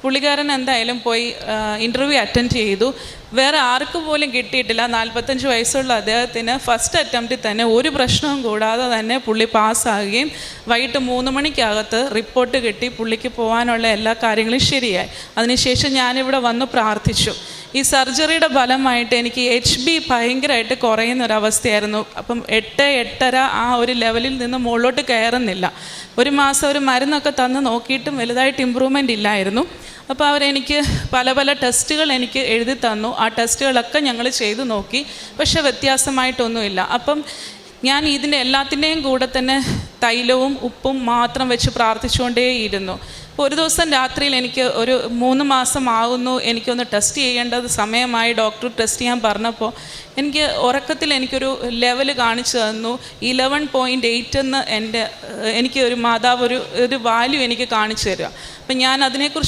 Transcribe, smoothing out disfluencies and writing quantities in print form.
പുള്ളിക്കാരൻ എന്തായാലും പോയി ഇൻ്റർവ്യൂ അറ്റൻഡ് ചെയ്തു. വേറെ ആർക്കും പോലും കിട്ടിയിട്ടില്ല. 45 വയസ്സുള്ള അദ്ദേഹത്തിന് ഫസ്റ്റ് അറ്റംപ്റ്റിൽ തന്നെ ഒരു പ്രശ്നവും കൂടാതെ തന്നെ പുള്ളി പാസ്സാകുകയും വൈകിട്ട് 3 മണിക്കകത്ത് റിപ്പോർട്ട് കിട്ടി. പുള്ളിക്ക് പോകാനുള്ള എല്ലാ കാര്യങ്ങളും ശരിയായി. അതിനുശേഷം ഞാനിവിടെ വന്ന് പ്രാർത്ഥിച്ചു. ഈ സർജറിയുടെ ഫലമായിട്ട് എനിക്ക് HB ഭയങ്കരമായിട്ട് കുറയുന്നൊരവസ്ഥയായിരുന്നു. അപ്പം 8-8.5 ആ ഒരു ലെവലിൽ നിന്ന് മുകളിലോട്ട് കയറുന്നില്ല. ഒരു മാസം ഒരു മരുന്നൊക്കെ തന്ന് നോക്കിയിട്ടും വലുതായിട്ട് ഇമ്പ്രൂവ്മെൻ്റ് ഇല്ലായിരുന്നു. അപ്പോൾ അവരെനിക്ക് പല ടെസ്റ്റുകൾ എനിക്ക് എഴുതി തന്നു. ആ ടെസ്റ്റുകളൊക്കെ ഞങ്ങൾ ചെയ്തു നോക്കി, പക്ഷെ വ്യത്യാസമായിട്ടൊന്നുമില്ല. അപ്പം ഞാൻ ഇതിൻ്റെ എല്ലാത്തിൻ്റെയും കൂടെ തന്നെ തൈലവും ഉപ്പും മാത്രം വെച്ച് പ്രാർത്ഥിച്ചുകൊണ്ടേയിരുന്നു. അപ്പോൾ ഒരു ദിവസം രാത്രിയിൽ എനിക്ക് ഒരു 3 മാസം ആകുന്നു, എനിക്കൊന്ന് ടെസ്റ്റ് ചെയ്യേണ്ടത് സമയമായി, ഡോക്ടർ ടെസ്റ്റ് ചെയ്യാൻ പറഞ്ഞപ്പോൾ എനിക്ക് ഉറക്കത്തിൽ എനിക്കൊരു ലെവൽ കാണിച്ചു തന്നു. 11.8 എന്ന് എനിക്ക് ഒരു മാതാവ് ഒരു വാല്യൂ എനിക്ക് കാണിച്ചു തരിക. അപ്പം ഞാൻ അതിനെക്കുറിച്ച്